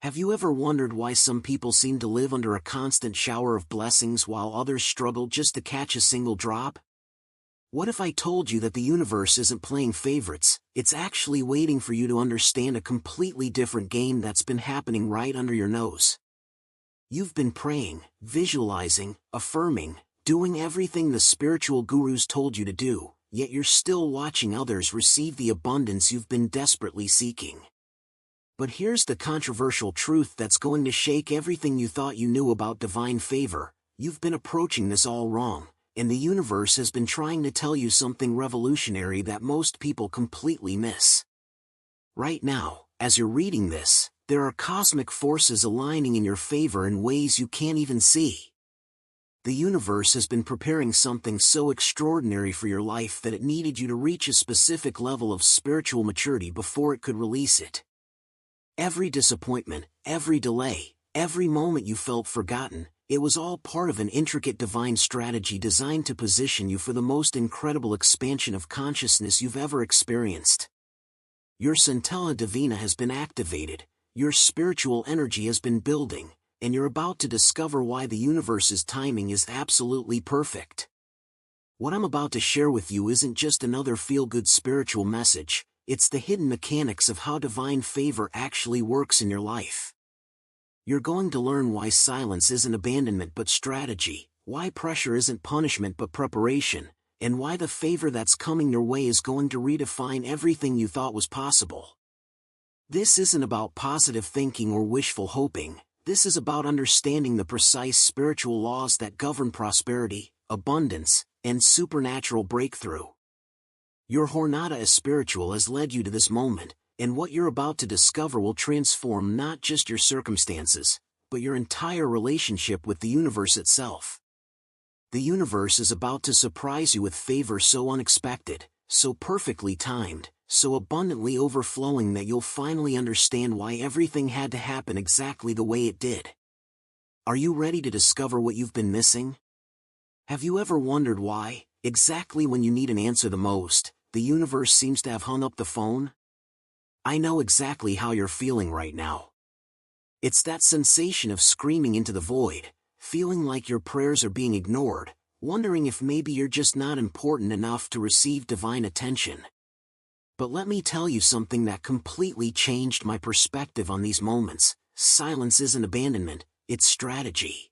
Have you ever wondered why some people seem to live under a constant shower of blessings while others struggle just to catch a single drop? What if I told you that the universe isn't playing favorites, it's actually waiting for you to understand a completely different game that's been happening right under your nose? You've been praying, visualizing, affirming, doing everything the spiritual gurus told you to do, yet you're still watching others receive the abundance you've been desperately seeking. But here's the controversial truth that's going to shake everything you thought you knew about divine favor: you've been approaching this all wrong, and the universe has been trying to tell you something revolutionary that most people completely miss. Right now, as you're reading this, there are cosmic forces aligning in your favor in ways you can't even see. The universe has been preparing something so extraordinary for your life that it needed you to reach a specific level of spiritual maturity before it could release it. Every disappointment, every delay, every moment you felt forgotten, it was all part of an intricate divine strategy designed to position you for the most incredible expansion of consciousness you've ever experienced. Your Centella Divina has been activated, your spiritual energy has been building, and you're about to discover why the universe's timing is absolutely perfect. What I'm about to share with you isn't just another feel-good spiritual message. It's the hidden mechanics of how divine favor actually works in your life. You're going to learn why silence isn't abandonment but strategy, why pressure isn't punishment but preparation, and why the favor that's coming your way is going to redefine everything you thought was possible. This isn't about positive thinking or wishful hoping. This is about understanding the precise spiritual laws that govern prosperity, abundance, and supernatural breakthrough. Your Jornada Espiritual has led you to this moment, and what you're about to discover will transform not just your circumstances, but your entire relationship with the universe itself. The universe is about to surprise you with favor so unexpected, so perfectly timed, so abundantly overflowing that you'll finally understand why everything had to happen exactly the way it did. Are you ready to discover what you've been missing? Have you ever wondered why, exactly when you need an answer the most, the universe seems to have hung up the phone? I know exactly how you're feeling right now. It's that sensation of screaming into the void, feeling like your prayers are being ignored, wondering if maybe you're just not important enough to receive divine attention. But let me tell you something that completely changed my perspective on these moments. Silence isn't abandonment, it's strategy.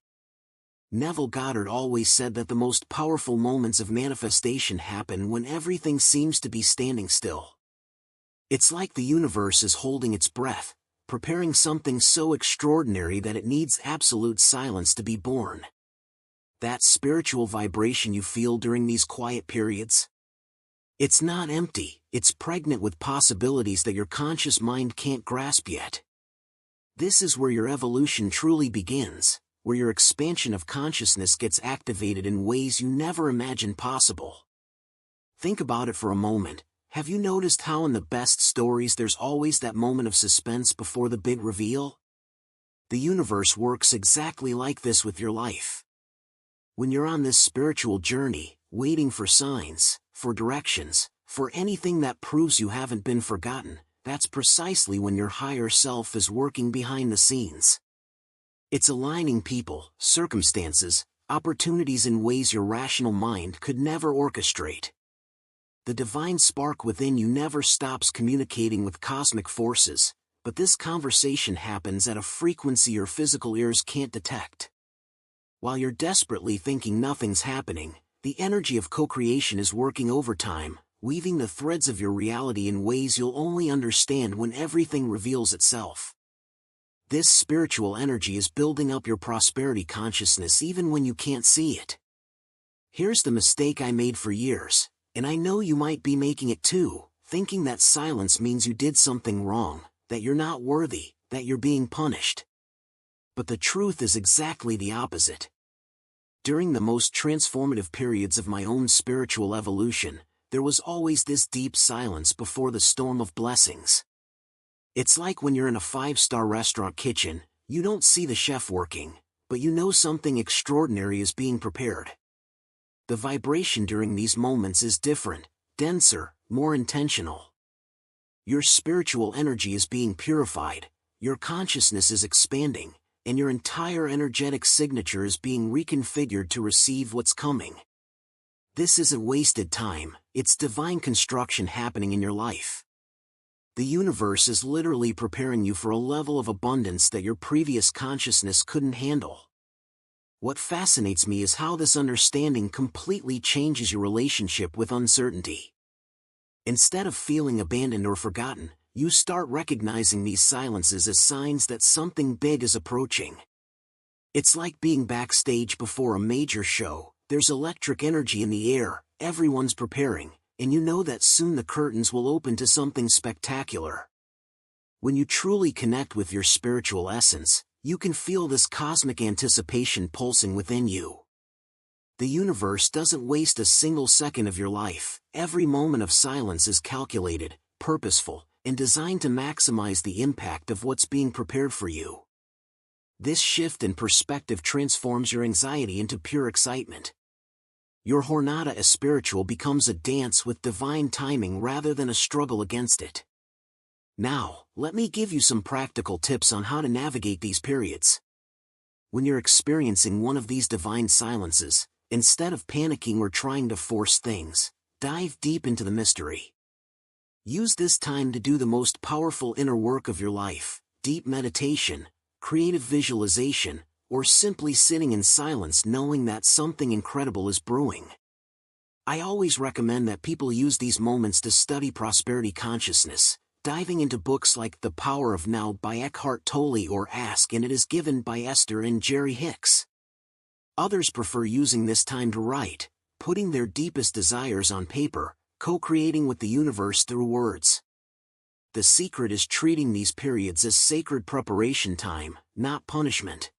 Neville Goddard always said that the most powerful moments of manifestation happen when everything seems to be standing still. It's like the universe is holding its breath, preparing something so extraordinary that it needs absolute silence to be born. That spiritual vibration you feel during these quiet periods? It's not empty, it's pregnant with possibilities that your conscious mind can't grasp yet. This is where your evolution truly begins, where your expansion of consciousness gets activated in ways you never imagined possible. Think about it for a moment. Have you noticed how in the best stories there's always that moment of suspense before the big reveal? The universe works exactly like this with your life. When you're on this spiritual journey, waiting for signs, for directions, for anything that proves you haven't been forgotten, that's precisely when your higher self is working behind the scenes. It's aligning people, circumstances, opportunities in ways your rational mind could never orchestrate. The divine spark within you never stops communicating with cosmic forces, but this conversation happens at a frequency your physical ears can't detect. While you're desperately thinking nothing's happening, the energy of co-creation is working overtime, weaving the threads of your reality in ways you'll only understand when everything reveals itself. This spiritual energy is building up your prosperity consciousness even when you can't see it. Here's the mistake I made for years, and I know you might be making it too, thinking that silence means you did something wrong, that you're not worthy, that you're being punished. But the truth is exactly the opposite. During the most transformative periods of my own spiritual evolution, there was always this deep silence before the storm of blessings. It's like when you're in a 5-star restaurant kitchen, you don't see the chef working, but you know something extraordinary is being prepared. The vibration during these moments is different, denser, more intentional. Your spiritual energy is being purified, Your consciousness is expanding, and your entire energetic signature is being reconfigured to receive what's coming. This isn't wasted time, it's divine construction happening in your life. The universe is literally preparing you for a level of abundance that your previous consciousness couldn't handle. What fascinates me is how this understanding completely changes your relationship with uncertainty. Instead of feeling abandoned or forgotten, you start recognizing these silences as signs that something big is approaching. It's like being backstage before a major show. There's electric energy in the air, everyone's preparing, and you know that soon the curtains will open to something spectacular. When you truly connect with your spiritual essence, you can feel this cosmic anticipation pulsing within you. The universe doesn't waste a single second of your life. Every moment of silence is calculated, purposeful, and designed to maximize the impact of what's being prepared for you. This shift in perspective transforms your anxiety into pure excitement. Your jornada espiritual becomes a dance with divine timing rather than a struggle against it. Now, let me give you some practical tips on how to navigate these periods. When you're experiencing one of these divine silences, instead of panicking or trying to force things, dive deep into the mystery. Use this time to do the most powerful inner work of your life: deep meditation, creative visualization, or simply sitting in silence knowing that something incredible is brewing. I always recommend that people use these moments to study prosperity consciousness, diving into books like The Power of Now by Eckhart Tolle or Ask and It Is Given by Esther and Jerry Hicks. Others prefer using this time to write, putting their deepest desires on paper, co-creating with the universe through words. The secret is treating these periods as sacred preparation time, not punishment.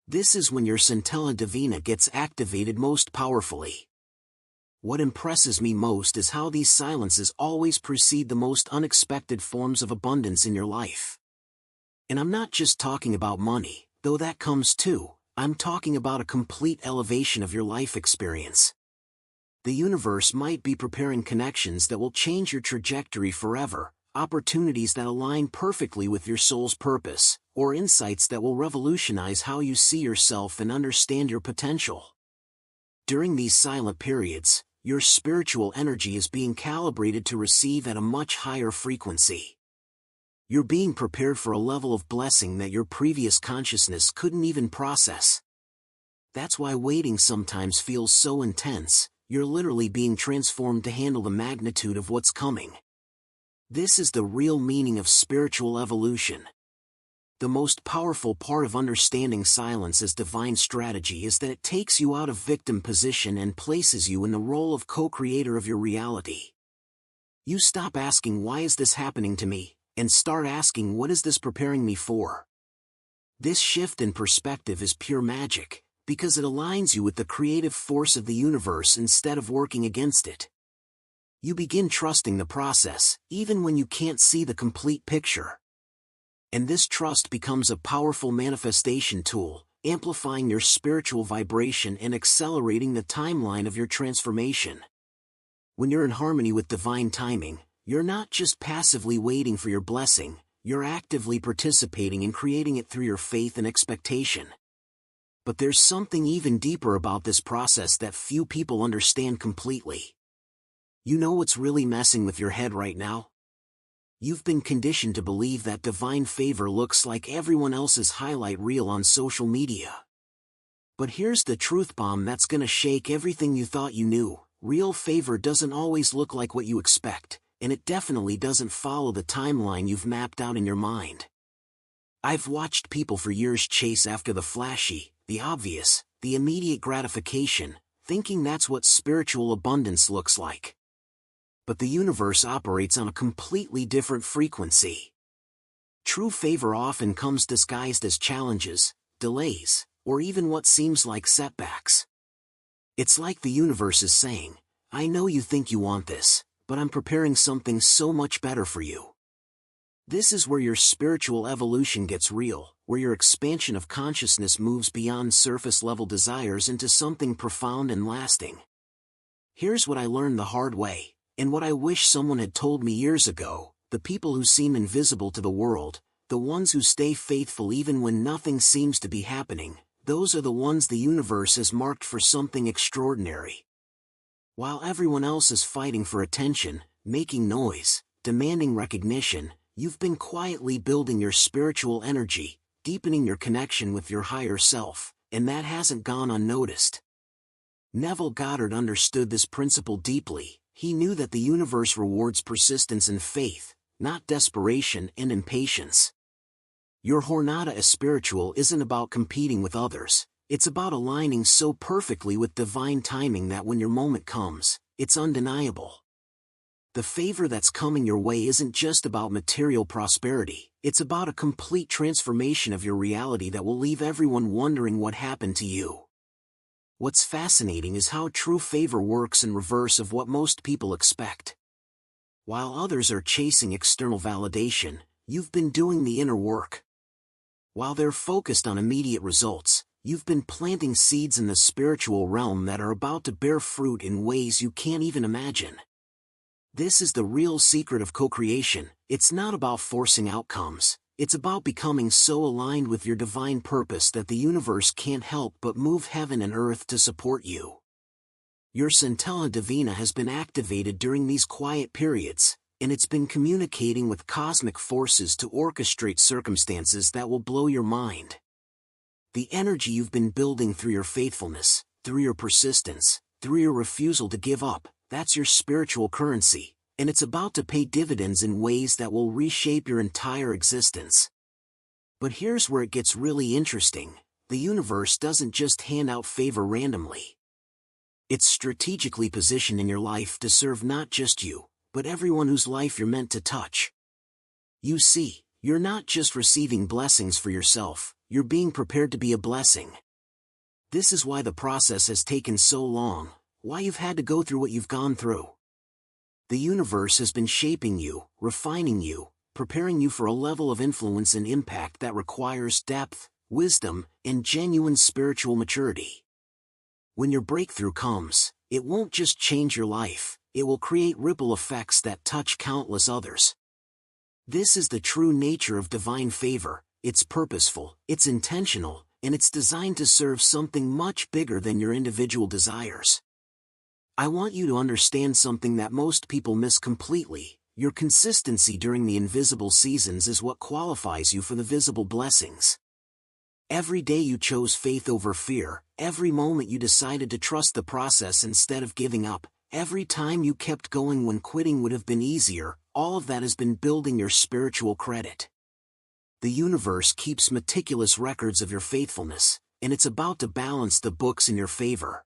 This is when your Centella Divina gets activated most powerfully. What impresses me most is how these silences always precede the most unexpected forms of abundance in your life. And I'm not just talking about money, though that comes too. I'm talking about a complete elevation of your life experience. The universe might be preparing connections that will change your trajectory forever, opportunities that align perfectly with your soul's purpose, or insights that will revolutionize how you see yourself and understand your potential. During these silent periods, your spiritual energy is being calibrated to receive at a much higher frequency. You're being prepared for a level of blessing that your previous consciousness couldn't even process. That's why waiting sometimes feels so intense. You're literally being transformed to handle the magnitude of what's coming. This is the real meaning of spiritual evolution. The most powerful part of understanding silence as divine strategy is that it takes you out of victim position and places you in the role of co-creator of your reality. You stop asking, "Why is this happening to me?" and start asking, "What is this preparing me for?" This shift in perspective is pure magic, because it aligns you with the creative force of the universe instead of working against it. You begin trusting the process, even when you can't see the complete picture. And this trust becomes a powerful manifestation tool, amplifying your spiritual vibration and accelerating the timeline of your transformation. When you're in harmony with divine timing, you're not just passively waiting for your blessing, you're actively participating in creating it through your faith and expectation. But there's something even deeper about this process that few people understand completely. You know what's really messing with your head right now? You've been conditioned to believe that divine favor looks like everyone else's highlight reel on social media. But here's the truth bomb that's gonna shake everything you thought you knew. Real favor doesn't always look like what you expect, and it definitely doesn't follow the timeline you've mapped out in your mind. I've watched people for years chase after the flashy, the obvious, the immediate gratification, thinking that's what spiritual abundance looks like. But the universe operates on a completely different frequency. True favor often comes disguised as challenges, delays, or even what seems like setbacks. It's like the universe is saying, "I know you think you want this, but I'm preparing something so much better for you." This is where your spiritual evolution gets real, where your expansion of consciousness moves beyond surface-level desires into something profound and lasting. Here's what I learned the hard way, and what I wish someone had told me years ago: the people who seem invisible to the world, the ones who stay faithful even when nothing seems to be happening, those are the ones the universe has marked for something extraordinary. While everyone else is fighting for attention, making noise, demanding recognition, you've been quietly building your spiritual energy, deepening your connection with your higher self, and that hasn't gone unnoticed. Neville Goddard understood this principle deeply. He knew that the universe rewards persistence and faith, not desperation and impatience. Your jornada espiritual isn't about competing with others, it's about aligning so perfectly with divine timing that when your moment comes, it's undeniable. The favor that's coming your way isn't just about material prosperity, it's about a complete transformation of your reality that will leave everyone wondering what happened to you. What's fascinating is how true favor works in reverse of what most people expect. While others are chasing external validation, you've been doing the inner work. While they're focused on immediate results, you've been planting seeds in the spiritual realm that are about to bear fruit in ways you can't even imagine. This is the real secret of co-creation. It's not about forcing outcomes, it's about becoming so aligned with your divine purpose that the universe can't help but move heaven and earth to support you. Your Centella Divina has been activated during these quiet periods, and it's been communicating with cosmic forces to orchestrate circumstances that will blow your mind. The energy you've been building through your faithfulness, through your persistence, through your refusal to give up, that's your spiritual currency, and it's about to pay dividends in ways that will reshape your entire existence. But here's where it gets really interesting. The universe doesn't just hand out favor randomly. It's strategically positioned in your life to serve not just you, but everyone whose life you're meant to touch. You see, you're not just receiving blessings for yourself, you're being prepared to be a blessing. This is why the process has taken so long, why you've had to go through what you've gone through. The universe has been shaping you, refining you, preparing you for a level of influence and impact that requires depth, wisdom, and genuine spiritual maturity. When your breakthrough comes, it won't just change your life, it will create ripple effects that touch countless others. This is the true nature of divine favor. It's purposeful, it's intentional, and it's designed to serve something much bigger than your individual desires. I want you to understand something that most people miss completely. Your consistency during the invisible seasons is what qualifies you for the visible blessings. Every day you chose faith over fear, every moment you decided to trust the process instead of giving up, every time you kept going when quitting would have been easier, all of that has been building your spiritual credit. The universe keeps meticulous records of your faithfulness, and it's about to balance the books in your favor.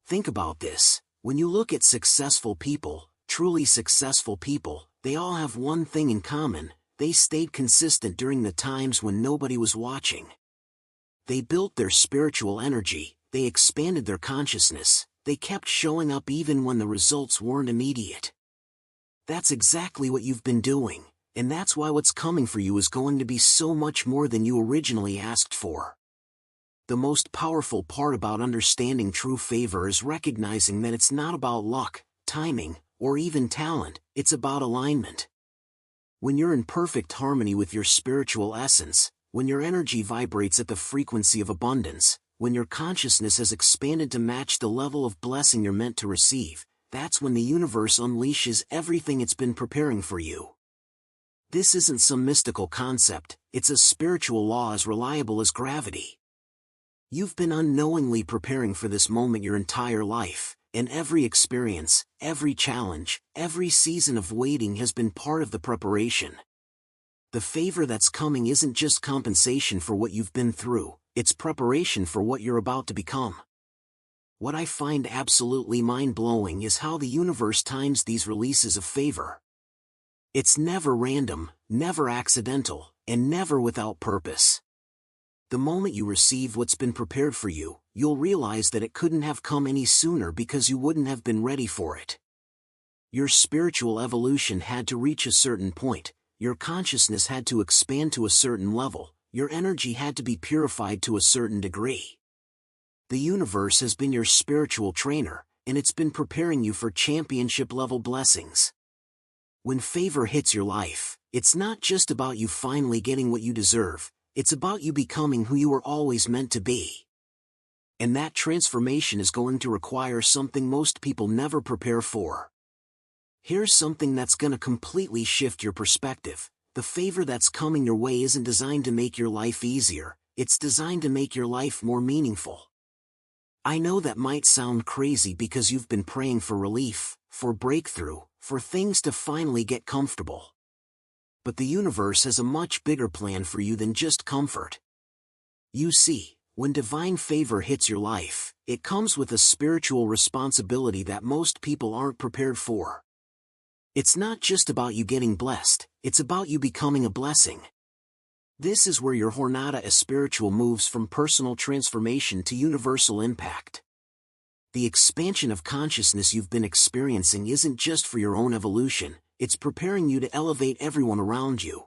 Think about this. When you look at successful people, truly successful people, they all have one thing in common: they stayed consistent during the times when nobody was watching. They built their spiritual energy, they expanded their consciousness, they kept showing up even when the results weren't immediate. That's exactly what you've been doing, and that's why what's coming for you is going to be so much more than you originally asked for. The most powerful part about understanding true favor is recognizing that it's not about luck, timing, or even talent, it's about alignment. When you're in perfect harmony with your spiritual essence, when your energy vibrates at the frequency of abundance, when your consciousness has expanded to match the level of blessing you're meant to receive, that's when the universe unleashes everything it's been preparing for you. This isn't some mystical concept, it's a spiritual law as reliable as gravity. You've been unknowingly preparing for this moment your entire life, and every experience, every challenge, every season of waiting has been part of the preparation. The favor that's coming isn't just compensation for what you've been through, it's preparation for what you're about to become. What I find absolutely mind-blowing is how the universe times these releases of favor. It's never random, never accidental, and never without purpose. The moment you receive what's been prepared for you, you'll realize that it couldn't have come any sooner because you wouldn't have been ready for it. Your spiritual evolution had to reach a certain point, your consciousness had to expand to a certain level, your energy had to be purified to a certain degree. The universe has been your spiritual trainer, and it's been preparing you for championship-level blessings. When favor hits your life, It's not just about you finally getting what you deserve, it's about you becoming who you were always meant to be. And that transformation is going to require something most people never prepare for. Here's something that's gonna completely shift your perspective. The favor that's coming your way isn't designed to make your life easier, it's designed to make your life more meaningful. I know that might sound crazy because you've been praying for relief, for breakthrough, for things to finally get comfortable. But the universe has a much bigger plan for you than just comfort. You see, when divine favor hits your life, it comes with a spiritual responsibility that most people aren't prepared for. It's not just about you getting blessed, it's about you becoming a blessing. This is where your jornada espiritual moves from personal transformation to universal impact. The expansion of consciousness you've been experiencing isn't just for your own evolution, it's preparing you to elevate everyone around you.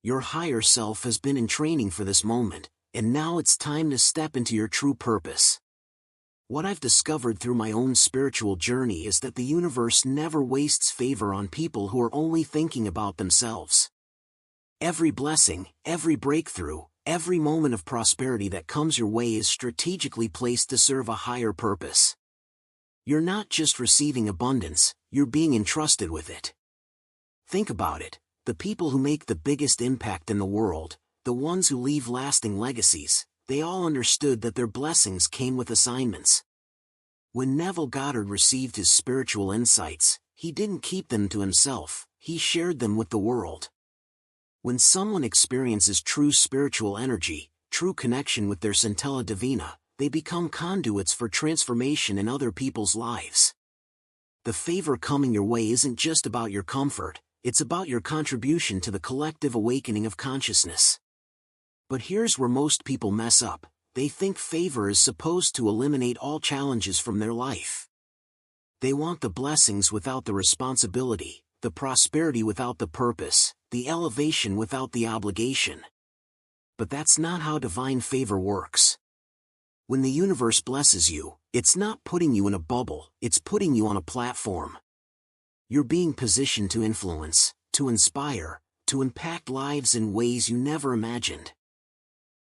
Your higher self has been in training for this moment, and now it's time to step into your true purpose. What I've discovered through my own spiritual journey is that the universe never wastes favor on people who are only thinking about themselves. Every blessing, every breakthrough, every moment of prosperity that comes your way is strategically placed to serve a higher purpose. You're not just receiving abundance, you're being entrusted with it. Think about it, the people who make the biggest impact in the world, the ones who leave lasting legacies, they all understood that their blessings came with assignments. When Neville Goddard received his spiritual insights, he didn't keep them to himself, he shared them with the world. When someone experiences true spiritual energy, true connection with their centella divina, they become conduits for transformation in other people's lives. The favor coming your way isn't just about your comfort, it's about your contribution to the collective awakening of consciousness. But here's where most people mess up. They think favor is supposed to eliminate all challenges from their life. They want the blessings without the responsibility, the prosperity without the purpose, the elevation without the obligation. But that's not how divine favor works. When the universe blesses you, it's not putting you in a bubble, it's putting you on a platform. You're being positioned to influence, to inspire, to impact lives in ways you never imagined.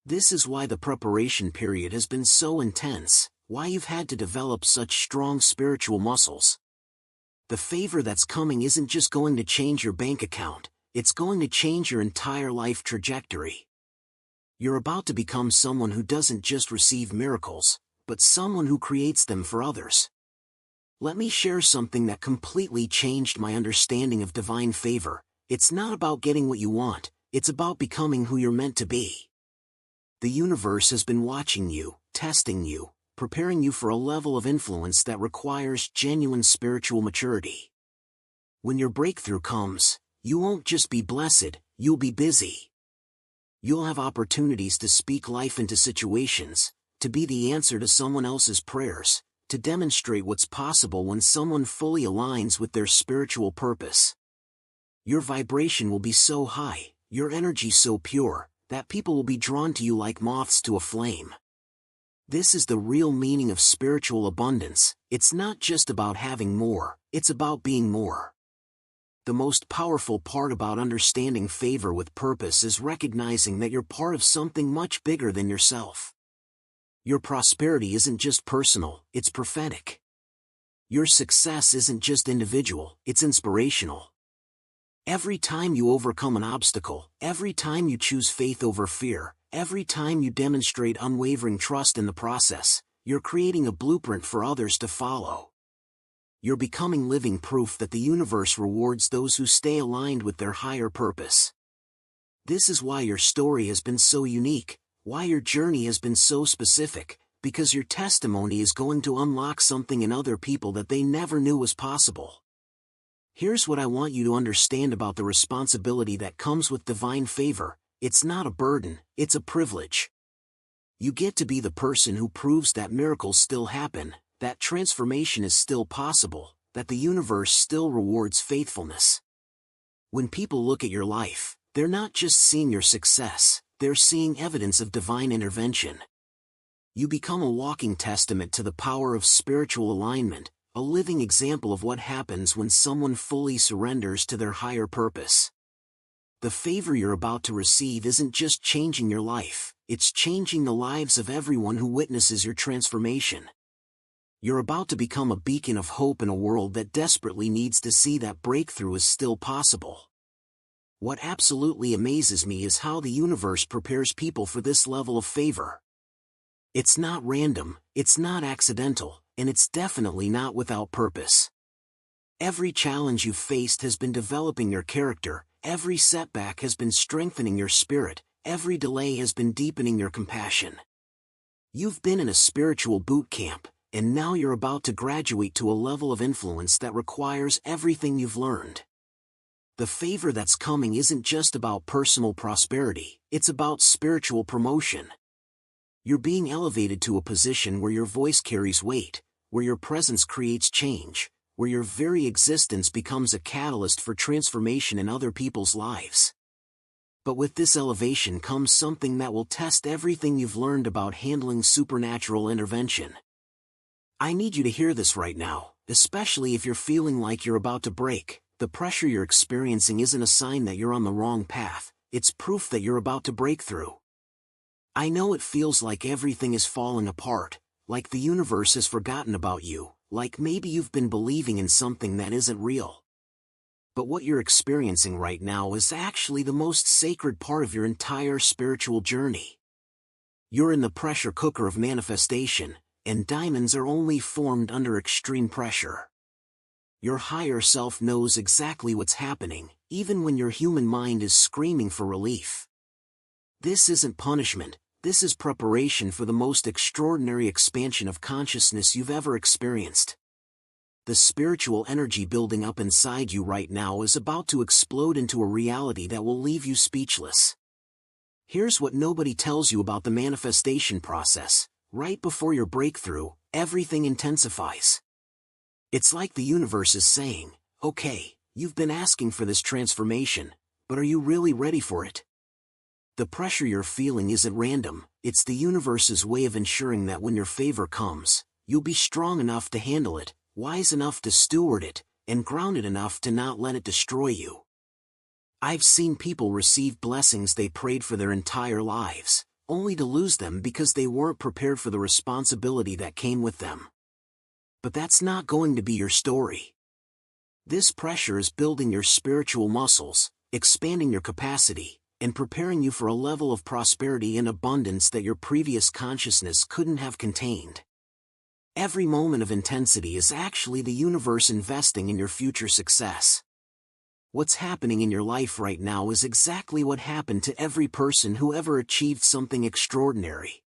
This is why the preparation period has been so intense, why you've had to develop such strong spiritual muscles. The favor that's coming isn't just going to change your bank account, it's going to change your entire life trajectory. You're about to become someone who doesn't just receive miracles, but someone who creates them for others. Let me share something that completely changed my understanding of divine favor. It's not about getting what you want, it's about becoming who you're meant to be. The universe has been watching you, testing you, preparing you for a level of influence that requires genuine spiritual maturity. When your breakthrough comes, you won't just be blessed, you'll be busy. You'll have opportunities to speak life into situations, to be the answer to someone else's prayers, to demonstrate what's possible when someone fully aligns with their spiritual purpose. Your vibration will be so high, your energy so pure, that people will be drawn to you like moths to a flame. This is the real meaning of spiritual abundance. It's not just about having more, it's about being more. The most powerful part about understanding favor with purpose is recognizing that you're part of something much bigger than yourself. Your prosperity isn't just personal, it's prophetic. Your success isn't just individual, it's inspirational. Every time you overcome an obstacle, every time you choose faith over fear, every time you demonstrate unwavering trust in the process, you're creating a blueprint for others to follow. You're becoming living proof that the universe rewards those who stay aligned with their higher purpose. This is why your story has been so unique, why your journey has been so specific, because your testimony is going to unlock something in other people that they never knew was possible. Here's what I want you to understand about the responsibility that comes with divine favor. It's not a burden, it's a privilege. You get to be the person who proves that miracles still happen, that transformation is still possible, that the universe still rewards faithfulness. When people look at your life, they're not just seeing your success, they're seeing evidence of divine intervention. You become a walking testament to the power of spiritual alignment, a living example of what happens when someone fully surrenders to their higher purpose. The favor you're about to receive isn't just changing your life, it's changing the lives of everyone who witnesses your transformation. You're about to become a beacon of hope in a world that desperately needs to see that breakthrough is still possible. What absolutely amazes me is how the universe prepares people for this level of favor. It's not random, it's not accidental, and it's definitely not without purpose. Every challenge you've faced has been developing your character, every setback has been strengthening your spirit, every delay has been deepening your compassion. You've been in a spiritual boot camp, and now you're about to graduate to a level of influence that requires everything you've learned. The favor that's coming isn't just about personal prosperity, it's about spiritual promotion. You're being elevated to a position where your voice carries weight, where your presence creates change, where your very existence becomes a catalyst for transformation in other people's lives. But with this elevation comes something that will test everything you've learned about handling supernatural intervention. I need you to hear this right now, especially if you're feeling like you're about to break. The pressure you're experiencing isn't a sign that you're on the wrong path, it's proof that you're about to break through. I know it feels like everything is falling apart, like the universe has forgotten about you, like maybe you've been believing in something that isn't real. But what you're experiencing right now is actually the most sacred part of your entire spiritual journey. You're in the pressure cooker of manifestation, and diamonds are only formed under extreme pressure. Your higher self knows exactly what's happening, even when your human mind is screaming for relief. This isn't punishment, this is preparation for the most extraordinary expansion of consciousness you've ever experienced. The spiritual energy building up inside you right now is about to explode into a reality that will leave you speechless. Here's what nobody tells you about the manifestation process. Right before your breakthrough, everything intensifies. It's like the universe is saying, okay, you've been asking for this transformation, but are you really ready for it? The pressure you're feeling isn't random, it's the universe's way of ensuring that when your favor comes, you'll be strong enough to handle it, wise enough to steward it, and grounded enough to not let it destroy you. I've seen people receive blessings they prayed for their entire lives, only to lose them because they weren't prepared for the responsibility that came with them. But that's not going to be your story. This pressure is building your spiritual muscles, expanding your capacity, and preparing you for a level of prosperity and abundance that your previous consciousness couldn't have contained. Every moment of intensity is actually the universe investing in your future success. What's happening in your life right now is exactly what happened to every person who ever achieved something extraordinary.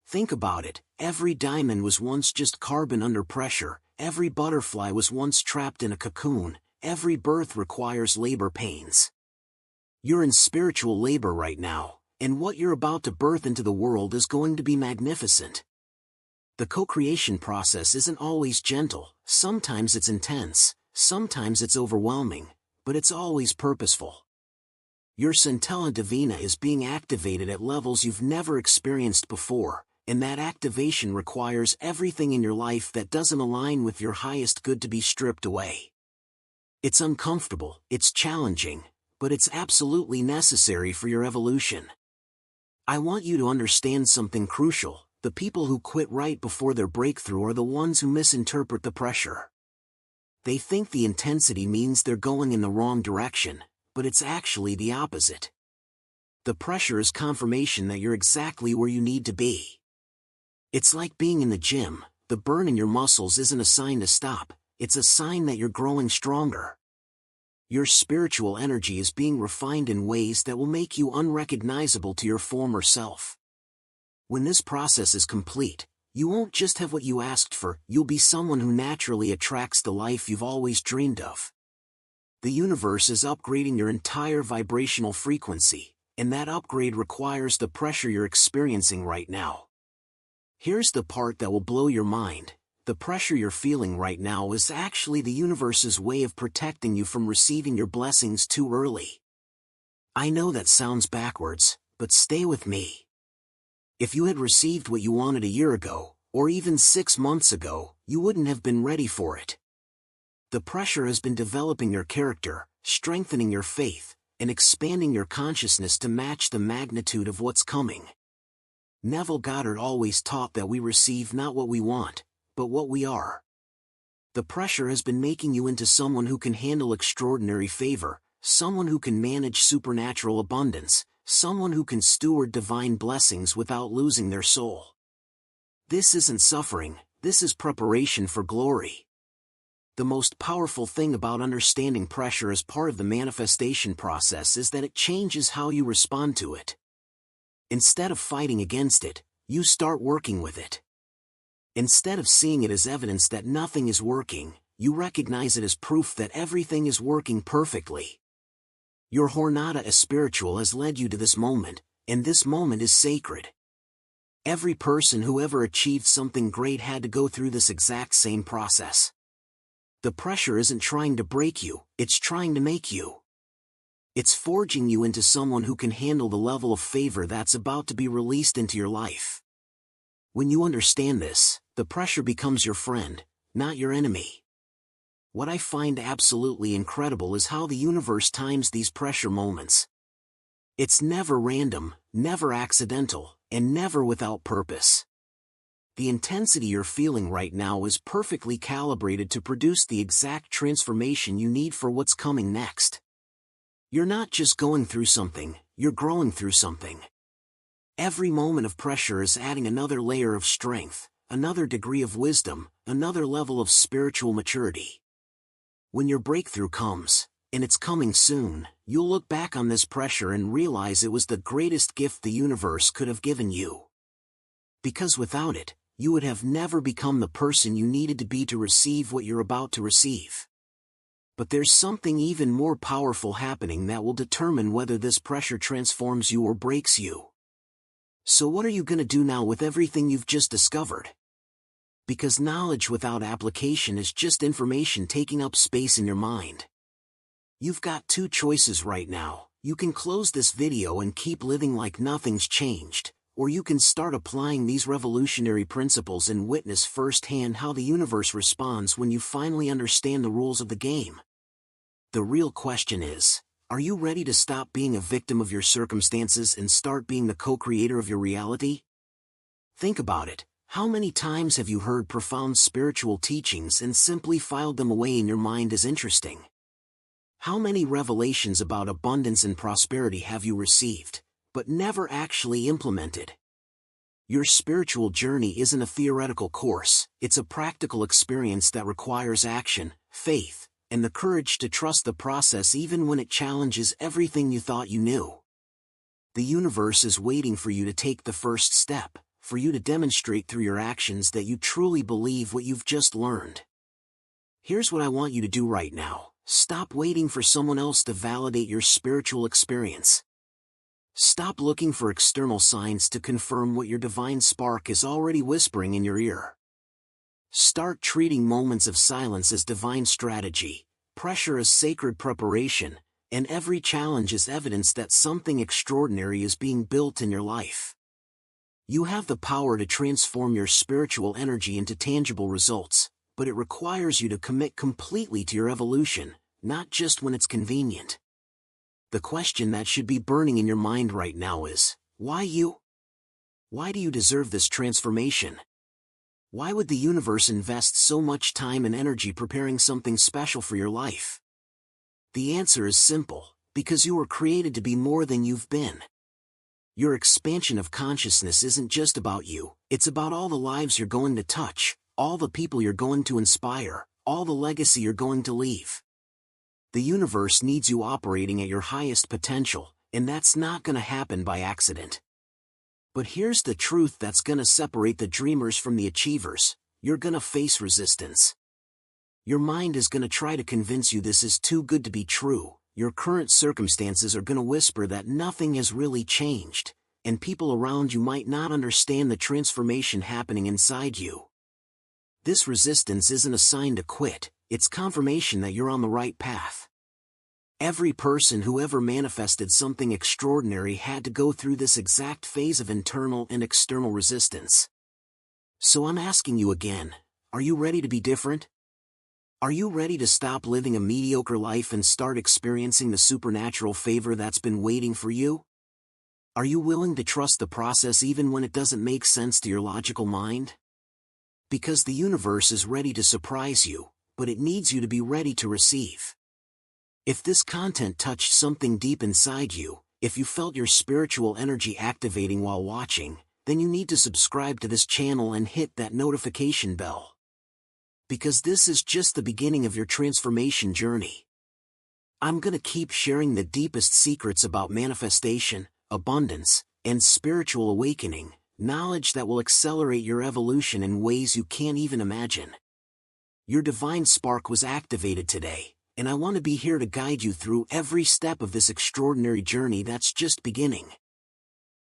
Think about it, every diamond was once just carbon under pressure, every butterfly was once trapped in a cocoon, every birth requires labor pains. You're in spiritual labor right now, and what you're about to birth into the world is going to be magnificent. The co-creation process isn't always gentle, sometimes it's intense, sometimes it's overwhelming, but it's always purposeful. Your Centella Divina is being activated at levels you've never experienced before, and that activation requires everything in your life that doesn't align with your highest good to be stripped away. It's uncomfortable, it's challenging, but it's absolutely necessary for your evolution. I want you to understand something crucial. The people who quit right before their breakthrough are the ones who misinterpret the pressure. They think the intensity means they're going in the wrong direction, but it's actually the opposite. The pressure is confirmation that you're exactly where you need to be. It's like being in the gym, the burn in your muscles isn't a sign to stop, it's a sign that you're growing stronger. Your spiritual energy is being refined in ways that will make you unrecognizable to your former self. When this process is complete, you won't just have what you asked for, you'll be someone who naturally attracts the life you've always dreamed of. The universe is upgrading your entire vibrational frequency, and that upgrade requires the pressure you're experiencing right now. Here's the part that will blow your mind. The pressure you're feeling right now is actually the universe's way of protecting you from receiving your blessings too early. I know that sounds backwards, but stay with me. If you had received what you wanted a year ago, or even 6 months ago, you wouldn't have been ready for it. The pressure has been developing your character, strengthening your faith, and expanding your consciousness to match the magnitude of what's coming. Neville Goddard always taught that we receive not what we want, but what we are. The pressure has been making you into someone who can handle extraordinary favor, someone who can manage supernatural abundance, someone who can steward divine blessings without losing their soul. This isn't suffering, this is preparation for glory. The most powerful thing about understanding pressure as part of the manifestation process is that it changes how you respond to it. Instead of fighting against it, you start working with it. Instead of seeing it as evidence that nothing is working, you recognize it as proof that everything is working perfectly. Your jornada espiritual has led you to this moment, and this moment is sacred. Every person who ever achieved something great had to go through this exact same process. The pressure isn't trying to break you, it's trying to make you. It's forging you into someone who can handle the level of favor that's about to be released into your life. When you understand this, the pressure becomes your friend, not your enemy. What I find absolutely incredible is how the universe times these pressure moments. It's never random, never accidental, and never without purpose. The intensity you're feeling right now is perfectly calibrated to produce the exact transformation you need for what's coming next. You're not just going through something, you're growing through something. Every moment of pressure is adding another layer of strength, another degree of wisdom, another level of spiritual maturity. When your breakthrough comes, and it's coming soon, you'll look back on this pressure and realize it was the greatest gift the universe could have given you. Because without it, you would have never become the person you needed to be to receive what you're about to receive. But there's something even more powerful happening that will determine whether this pressure transforms you or breaks you. So what are you going to do now with everything you've just discovered? Because knowledge without application is just information taking up space in your mind. You've got two choices right now. You can close this video and keep living like nothing's changed, or you can start applying these revolutionary principles and witness firsthand how the universe responds when you finally understand the rules of the game. The real question is, are you ready to stop being a victim of your circumstances and start being the co-creator of your reality? Think about it. How many times have you heard profound spiritual teachings and simply filed them away in your mind as interesting? How many revelations about abundance and prosperity have you received, but never actually implemented? Your spiritual journey isn't a theoretical course, it's a practical experience that requires action, faith, and the courage to trust the process even when it challenges everything you thought you knew. The universe is waiting for you to take the first step, for you to demonstrate through your actions that you truly believe what you've just learned. Here's what I want you to do right now. Stop waiting for someone else to validate your spiritual experience. Stop looking for external signs to confirm what your divine spark is already whispering in your ear. Start treating moments of silence as divine strategy, pressure as sacred preparation, and every challenge as evidence that something extraordinary is being built in your life. You have the power to transform your spiritual energy into tangible results, but it requires you to commit completely to your evolution, not just when it's convenient. The question that should be burning in your mind right now is, why you? Why do you deserve this transformation? Why would the universe invest so much time and energy preparing something special for your life? The answer is simple, because you were created to be more than you've been. Your expansion of consciousness isn't just about you, it's about all the lives you're going to touch, all the people you're going to inspire, all the legacy you're going to leave. The universe needs you operating at your highest potential, and that's not going to happen by accident. But here's the truth that's going to separate the dreamers from the achievers. You're going to face resistance. Your mind is going to try to convince you this is too good to be true. Your current circumstances are going to whisper that nothing has really changed, and people around you might not understand the transformation happening inside you. This resistance isn't a sign to quit, it's confirmation that you're on the right path. Every person who ever manifested something extraordinary had to go through this exact phase of internal and external resistance. So I'm asking you again, are you ready to be different? Are you ready to stop living a mediocre life and start experiencing the supernatural favor that's been waiting for you? Are you willing to trust the process even when it doesn't make sense to your logical mind? Because the universe is ready to surprise you, but it needs you to be ready to receive. If this content touched something deep inside you, if you felt your spiritual energy activating while watching, then you need to subscribe to this channel and hit that notification bell. Because this is just the beginning of your transformation journey. I'm gonna keep sharing the deepest secrets about manifestation, abundance, and spiritual awakening, knowledge that will accelerate your evolution in ways you can't even imagine. Your divine spark was activated today, and I want to be here to guide you through every step of this extraordinary journey that's just beginning.